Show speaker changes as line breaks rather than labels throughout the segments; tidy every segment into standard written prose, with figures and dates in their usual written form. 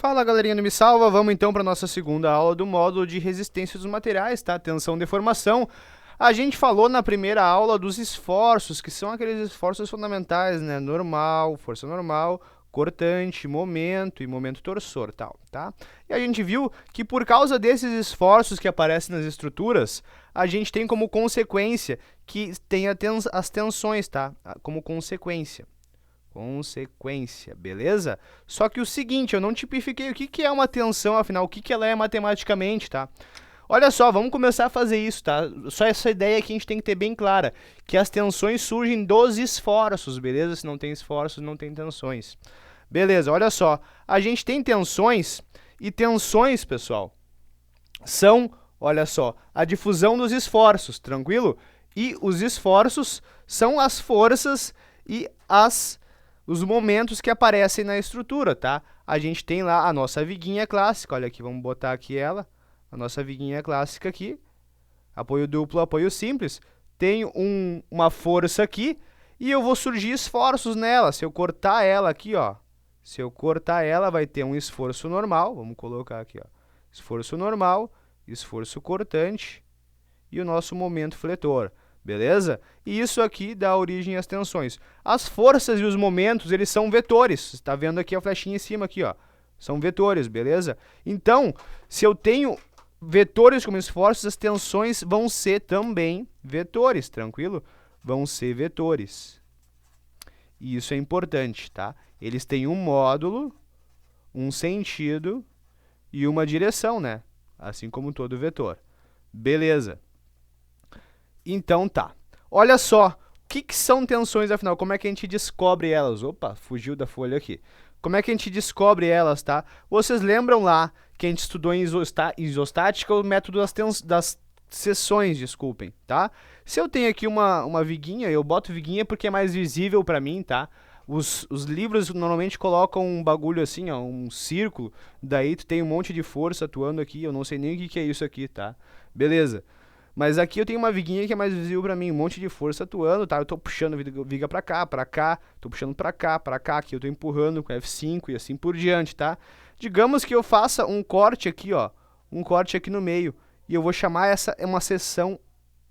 Fala, galerinha do Me Salva, vamos então para nossa segunda aula do módulo de resistência dos materiais, tá? Tensão, deformação. A gente falou na primeira aula dos esforços, que são aqueles esforços fundamentais, né? Normal, força normal, cortante, momento e momento torsor, tal, tá? E a gente viu que por causa desses esforços que aparecem nas estruturas, a gente tem como consequência que tem as tensões, tá? Como consequência, beleza? Só que o seguinte, eu não tipifiquei o que é uma tensão, afinal, o que ela é matematicamente, tá? Olha só, vamos começar a fazer isso, tá? Só essa ideia aqui a gente tem que ter bem clara, que as tensões surgem dos esforços, beleza? Se não tem esforços, não tem tensões. Beleza, olha só, a gente tem tensões, e tensões, pessoal, são, olha só, a difusão dos esforços, tranquilo? E os esforços são as forças e os momentos que aparecem na estrutura, tá? A gente tem lá a nossa viguinha clássica, olha aqui, vamos botar aqui ela, a nossa viguinha clássica aqui, apoio duplo, apoio simples, tem uma força aqui, e eu vou surgir esforços nela. Se eu cortar ela aqui, ó, se eu cortar ela, vai ter um esforço normal, vamos colocar aqui, ó, esforço normal, esforço cortante, e o nosso momento fletor. Beleza? E isso aqui dá origem às tensões. As forças e os momentos, eles são vetores. Você está vendo aqui a flechinha em cima, aqui, ó. São vetores, beleza? Então, se eu tenho vetores como esforços, as tensões vão ser também vetores, tranquilo? Vão ser vetores. E isso é importante, tá? Eles têm um módulo, um sentido e uma direção, né? Assim como todo vetor. Beleza. Então tá. Olha só, o que são tensões afinal? Como é que a gente descobre elas? Opa, fugiu da folha aqui. Como é que a gente descobre elas, tá? Vocês lembram lá que a gente estudou em isostática o método das seções, desculpem, tá? Se eu tenho aqui uma viguinha, eu boto viguinha porque é mais visível para mim, tá? Os livros normalmente colocam um bagulho assim, ó, um círculo, daí tu tem um monte de força atuando aqui, eu não sei nem o que é isso aqui, tá? Beleza. Mas aqui eu tenho uma viguinha que é mais visível pra mim, um monte de força atuando, tá? Eu tô puxando viga pra cá, tô puxando pra cá, aqui eu tô empurrando com F5 e assim por diante, tá? Digamos que eu faça um corte aqui, ó, um corte aqui no meio, e eu vou chamar essa uma seção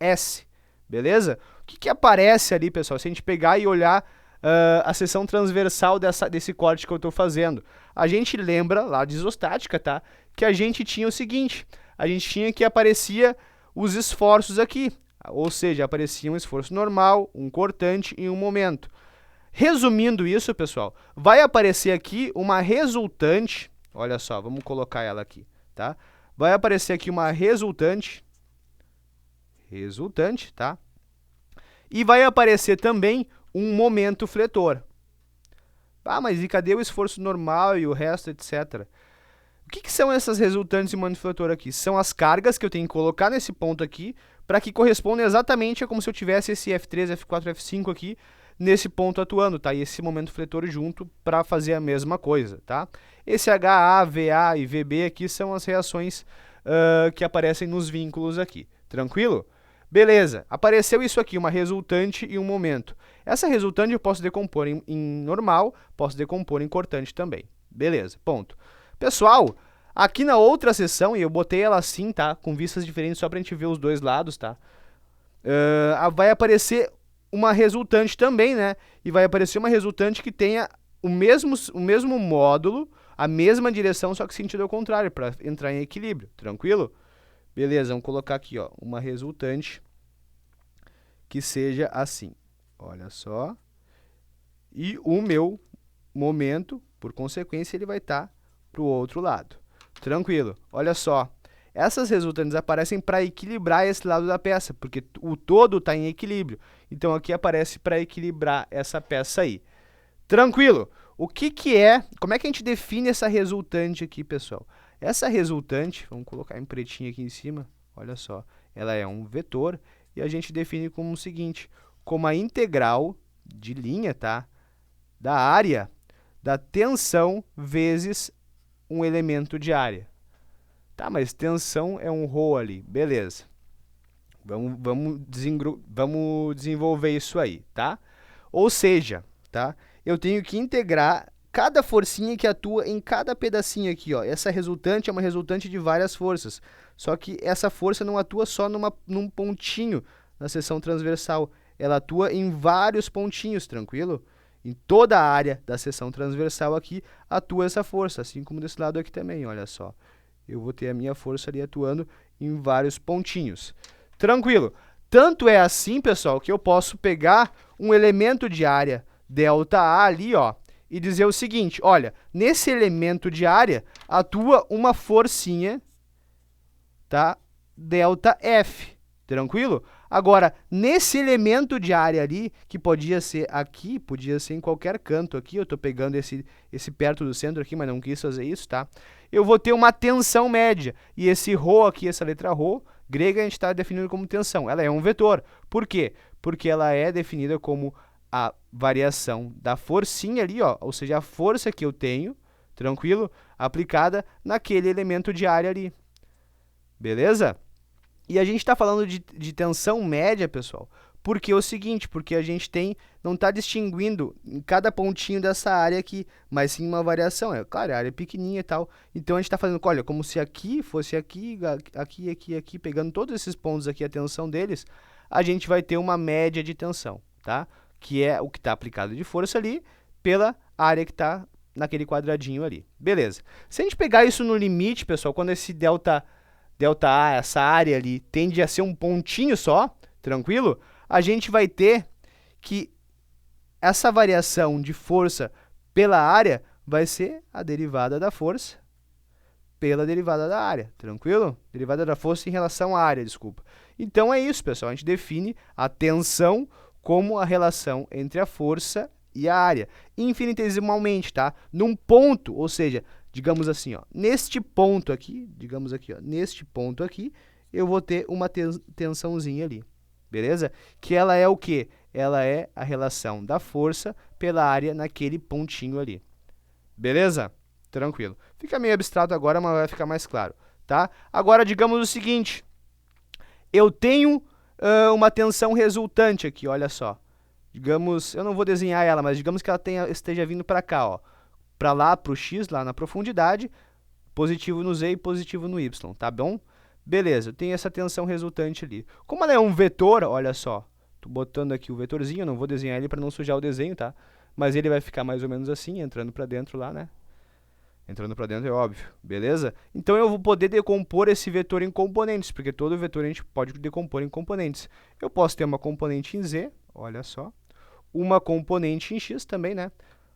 S, beleza? O que aparece ali, pessoal, se a gente pegar e olhar a seção transversal desse corte que eu tô fazendo? A gente lembra lá de isostática, tá? Que a gente tinha o seguinte, a gente tinha que aparecia os esforços aqui, ou seja, aparecia um esforço normal, um cortante e um momento. Resumindo isso, pessoal, vai aparecer aqui uma resultante, olha só, vamos colocar ela aqui, tá? Vai aparecer aqui uma resultante, tá? E vai aparecer também um momento fletor. Ah, mas e cadê o esforço normal e o resto, etc.? O que são essas resultantes e momento fletor aqui? São as cargas que eu tenho que colocar nesse ponto aqui, para que correspondam exatamente a como se eu tivesse esse F3, F4, F5 aqui, nesse ponto atuando, tá? E esse momento fletor junto para fazer a mesma coisa, tá? Esse HA, VA e VB aqui são as reações que aparecem nos vínculos aqui, tranquilo? Beleza, apareceu isso aqui, uma resultante e um momento. Essa resultante eu posso decompor em normal, posso decompor em cortante também. Beleza, ponto. Pessoal, aqui na outra seção, e eu botei ela assim, tá? Com vistas diferentes só pra gente ver os dois lados, tá? Vai aparecer uma resultante também, né? E vai aparecer uma resultante que tenha o mesmo módulo, a mesma direção, só que sentido ao contrário, para entrar em equilíbrio, tranquilo? Beleza, vamos colocar aqui, ó, uma resultante que seja assim. Olha só. E o meu momento, por consequência, ele vai estar para o outro lado. Tranquilo. Olha só. Essas resultantes aparecem para equilibrar esse lado da peça, porque o todo está em equilíbrio. Então, aqui aparece para equilibrar essa peça aí. Tranquilo. O que é... Como é que a gente define essa resultante aqui, pessoal? Essa resultante, vamos colocar em pretinho aqui em cima, olha só, ela é um vetor e a gente define como o seguinte, como a integral de linha, tá? Da área da tensão vezes um elemento de área. Tá, mas tensão é um ρ ali, beleza. Vamos desenvolver isso aí, tá? Ou seja, tá? Eu tenho que integrar cada forcinha que atua em cada pedacinho aqui, ó. Essa resultante é uma resultante de várias forças. Só que essa força não atua só num pontinho na seção transversal. Ela atua em vários pontinhos, tranquilo? Em toda a área da seção transversal aqui atua essa força, assim como desse lado aqui também, olha só. Eu vou ter a minha força ali atuando em vários pontinhos. Tranquilo? Tanto é assim, pessoal, que eu posso pegar um elemento de área ΔA ali, ó, e dizer o seguinte, olha, nesse elemento de área atua uma forcinha, tá? ΔF, tranquilo? Agora, nesse elemento de área ali, que podia ser aqui, podia ser em qualquer canto aqui, eu estou pegando esse perto do centro aqui, mas não quis fazer isso, tá? Eu vou ter uma tensão média, e esse ρ aqui, essa letra ρ, grega, a gente está definindo como tensão. Ela é um vetor. Por quê? Porque ela é definida como a variação da forcinha ali, ó, ou seja, a força que eu tenho, tranquilo? Aplicada naquele elemento de área ali. Beleza? E a gente está falando de tensão média, pessoal, porque é o seguinte, porque a gente não está distinguindo em cada pontinho dessa área aqui, mas sim uma variação. É claro, a área é pequenininha e tal. Então, a gente está fazendo, olha, como se aqui fosse aqui, aqui, pegando todos esses pontos aqui, a tensão deles, a gente vai ter uma média de tensão, tá? Que é o que está aplicado de força ali pela área que está naquele quadradinho ali. Beleza. Se a gente pegar isso no limite, pessoal, quando esse ΔA, essa área ali, tende a ser um pontinho só, tranquilo? A gente vai ter que essa variação de força pela área vai ser a derivada da força pela derivada da área, tranquilo? Derivada da força em relação à área, desculpa. Então, é isso, pessoal. A gente define a tensão como a relação entre a força e a área, infinitesimalmente, tá? Num ponto, ou seja, digamos assim, ó, neste ponto aqui, digamos aqui, ó, neste ponto aqui, eu vou ter uma tensãozinha ali, beleza? Que ela é o quê? Ela é a relação da força pela área naquele pontinho ali, beleza? Tranquilo. Fica meio abstrato agora, mas vai ficar mais claro, tá? Agora, digamos o seguinte, eu tenho uma tensão resultante aqui, olha só. Digamos, eu não vou desenhar ela, mas digamos que ela esteja vindo para cá, ó. Para lá, para o x, lá na profundidade, positivo no z e positivo no y, tá bom? Beleza, eu tenho essa tensão resultante ali. Como ela é um vetor, olha só, tô botando aqui o vetorzinho, eu não vou desenhar ele para não sujar o desenho, tá? Mas ele vai ficar mais ou menos assim, entrando para dentro lá, né? Entrando para dentro é óbvio, beleza? Então, eu vou poder decompor esse vetor em componentes, porque todo vetor a gente pode decompor em componentes. Eu posso ter uma componente em z, olha só, uma componente em x também, né?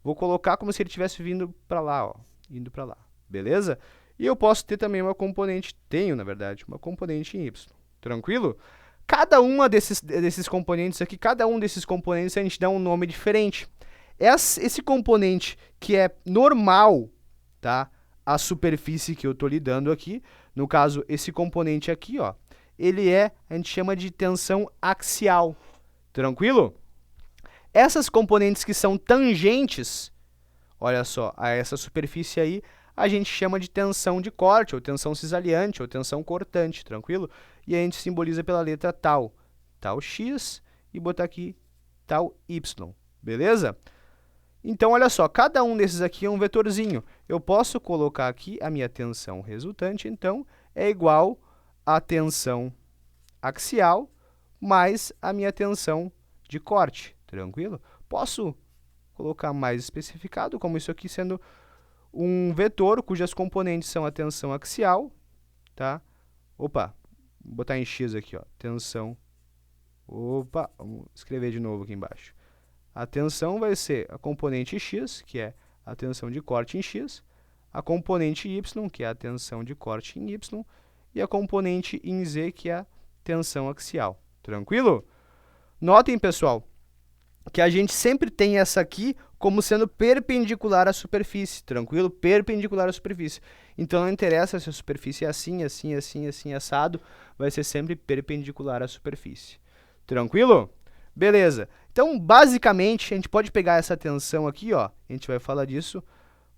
Vou colocar como se ele estivesse vindo para lá, ó, indo para lá, beleza? E eu posso ter também uma componente, tenho, na verdade, uma componente em y, tranquilo? Cada uma desses componentes aqui, cada um desses componentes a gente dá um nome diferente. Esse componente que é normal, tá? A superfície que eu estou lidando aqui, no caso, esse componente aqui, ó, a gente chama de tensão axial, tranquilo? Essas componentes que são tangentes, olha só, a essa superfície aí, a gente chama de tensão de corte, ou tensão cisaliante, ou tensão cortante, tranquilo? E a gente simboliza pela letra tal, tal x, e botar aqui tal y, beleza? Então, olha só, cada um desses aqui é um vetorzinho. Eu posso colocar aqui a minha tensão resultante, então, é igual à tensão axial mais a minha tensão de corte, tranquilo? Posso colocar mais especificado, como isso aqui sendo um vetor cujas componentes são a tensão axial, tá? Opa, vou botar em x aqui, ó, tensão, opa, vamos escrever de novo aqui embaixo. A tensão vai ser a componente x, que é a tensão de corte em x, a componente y, que é a tensão de corte em y, e a componente em z, que é a tensão axial. Tranquilo? Notem, pessoal, que a gente sempre tem essa aqui como sendo perpendicular à superfície, tranquilo? Perpendicular à superfície. Então, não interessa se a superfície é assim, assim, assim, assim, assado, vai ser sempre perpendicular à superfície. Tranquilo? Beleza. Então, basicamente, a gente pode pegar essa tensão aqui, ó, a gente vai falar disso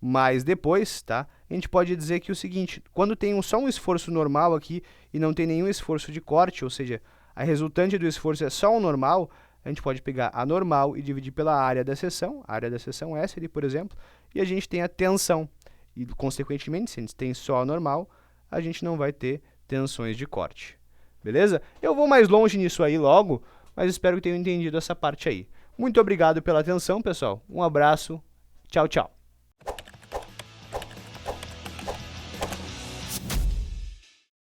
mais depois, tá? A gente pode dizer que o seguinte, quando tem só um esforço normal aqui e não tem nenhum esforço de corte, ou seja, a resultante do esforço é só o normal, a gente pode pegar a normal e dividir pela área da seção S ali, por exemplo, e a gente tem a tensão. E, consequentemente, se a gente tem só a normal, a gente não vai ter tensões de corte. Beleza? Eu vou mais longe nisso aí logo, mas espero que tenham entendido essa parte aí. Muito obrigado pela atenção, pessoal. Um abraço. Tchau, tchau.